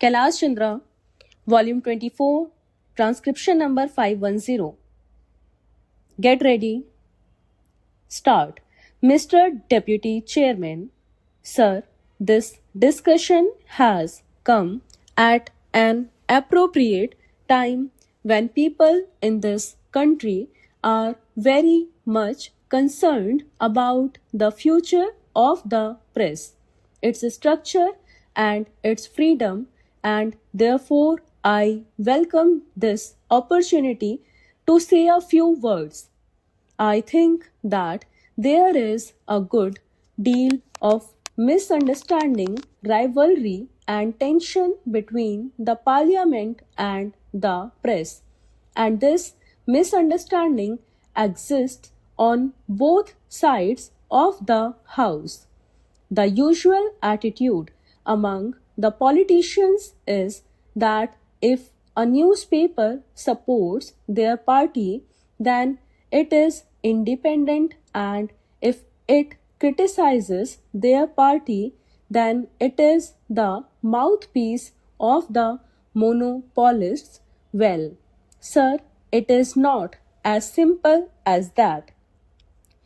Kailash Chandra Volume 24, Transcription number 510. Get ready. Start. Mr. Deputy Chairman, Sir, this discussion has come at an appropriate time when people in this country are very much concerned about the future of the press, its structure and its freedom, and therefore I welcome this opportunity to say a few words. I think that there is a good deal of misunderstanding, rivalry, and tension between the parliament and the press, and this misunderstanding exists on both sides of the house. The usual attitude among the politicians is that if a newspaper supports their party, then it is independent, and if it criticizes their party, then it is the mouthpiece of the monopolists. Well, sir, it is not as simple as that.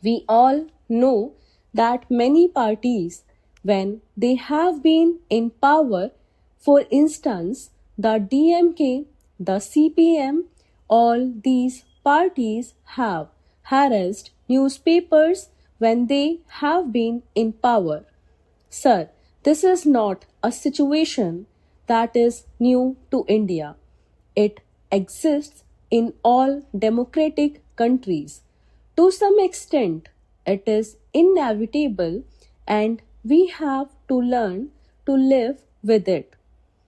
We all know that many parties, when they have been in power, for instance, the DMK, the CPM, all these parties have harassed newspapers when they have been in power. Sir, this is not a situation that is new to India. It exists in all democratic countries. To some extent, it is inevitable, and we have to learn to live with it.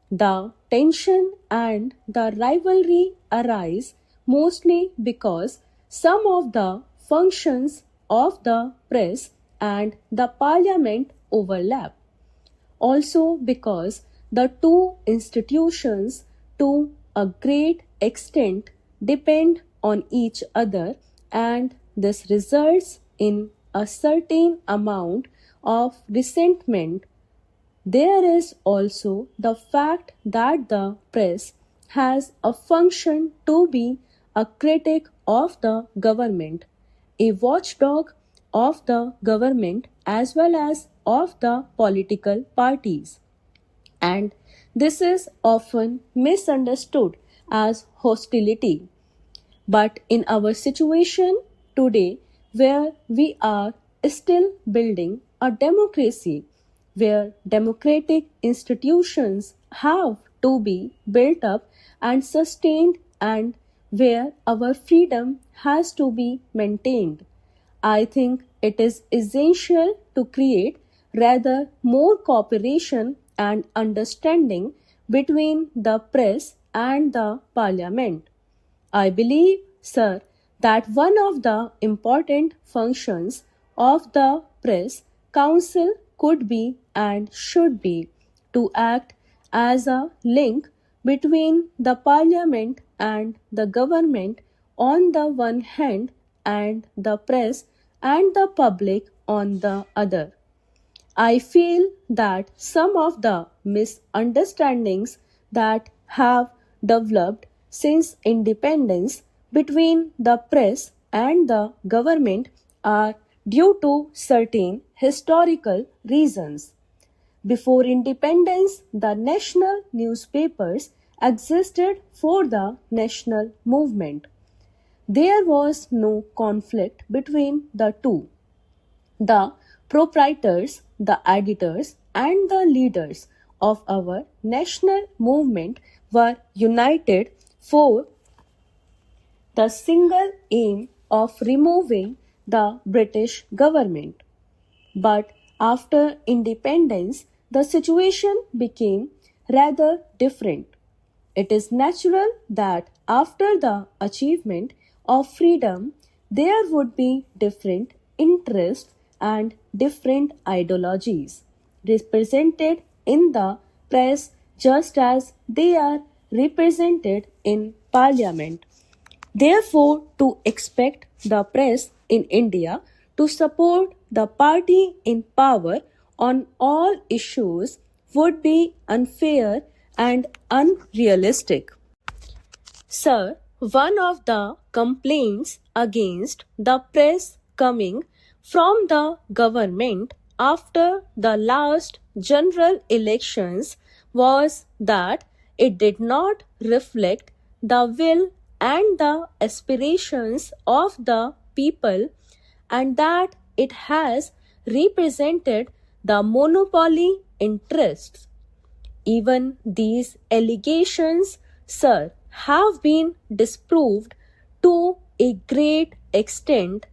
The tension and the rivalry arise mostly because some of the functions of the press and the parliament overlap. Also because the two institutions to a great extent depend on each other, and this results in a certain amount of resentment. There is also the fact that the press has a function to be a critic of the government, a watchdog of the government as well as of the political parties. And this is often misunderstood as hostility. But in our situation today, where we are still building a democracy, where democratic institutions have to be built up and sustained, and where our freedom has to be maintained, I think it is essential to create rather more cooperation and understanding between the press and the parliament. I believe, sir, that one of the important functions of the press council could be and should be to act as a link between the parliament and the government on the one hand, and the press and the public on the other. I feel that some of the misunderstandings that have developed since independence between the press and the government are due to certain historical reasons. Before independence, the national newspapers existed for the national movement. There was no conflict between the two. The proprietors, the editors, and the leaders of our national movement were united for the single aim of removing the British government. But after independence, the situation became rather different. It is natural that after the achievement of freedom, there would be different interests and different ideologies represented in the press, just as they are represented in parliament. Therefore, to expect the press in India to support the party in power on all issues would be unfair and unrealistic. Sir, one of the complaints against the press coming from the government after the last general elections was that it did not reflect the will and the aspirations of the people, and that it has represented the monopoly interests. Even these allegations, sir, have been disproved to a great extent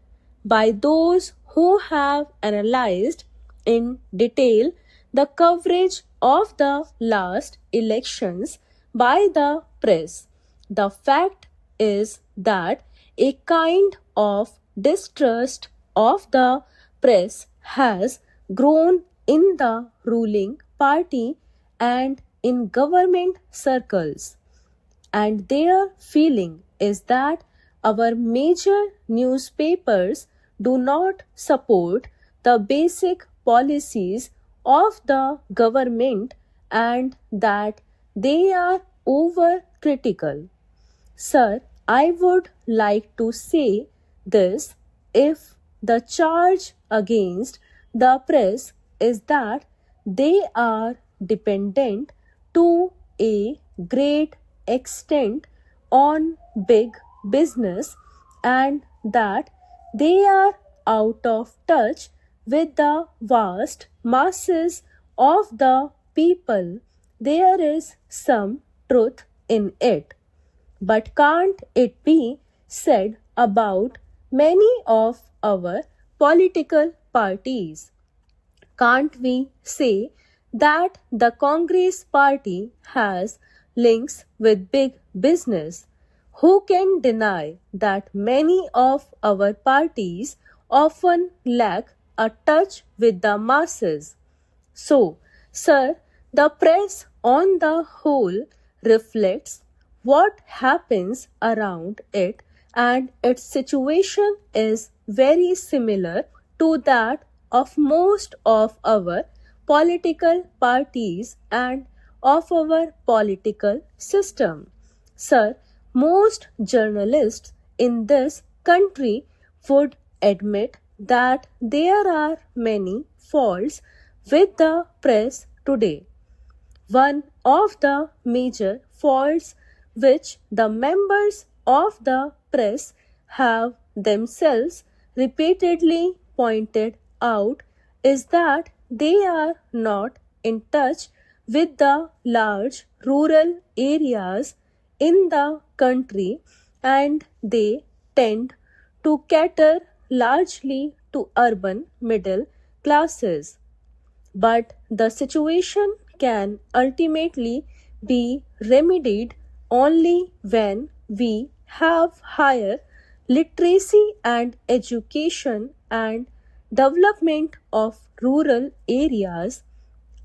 by those who have analyzed in detail the coverage of the last elections by the press. The fact is that a kind of distrust of the press has grown in the ruling party and in government circles, and their feeling is that our major newspapers do not support the basic policies of the government and that they are overcritical. Sir, I would like to say this: if the charge against the press is that they are dependent to a great extent on big business and that they are out of touch with the vast masses of the people, there is some truth in it. But can't it be said about many of our political parties? Can't we say that the Congress party has links with big business? Who can deny that many of our parties often lack a touch with the masses? So, sir, the press on the whole reflects what happens around it, and its situation is very similar to that of most of our political parties and of our political system. Sir, most journalists in this country would admit that there are many faults with the press today. One of the major faults which the members of the press have themselves repeatedly pointed out is that they are not in touch with the large rural areas in the country, and they tend to cater largely to urban middle classes. But the situation can ultimately be remedied only when we have higher literacy and education and development of rural areas.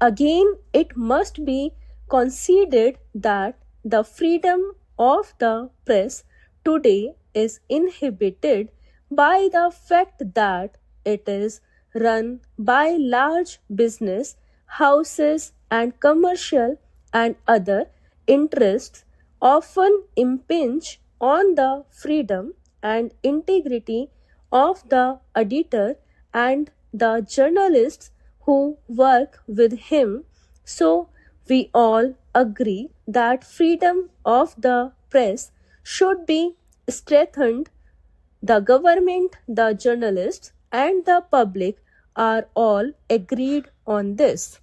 Again, it must be conceded that the freedom of the press today is inhibited by the fact that it is run by large business houses and commercial and other interests often impinge on the freedom and integrity of the editor and the journalists who work with him. So, we all agree that freedom of the press should be strengthened. The government, the journalists, and the public are all agreed on this.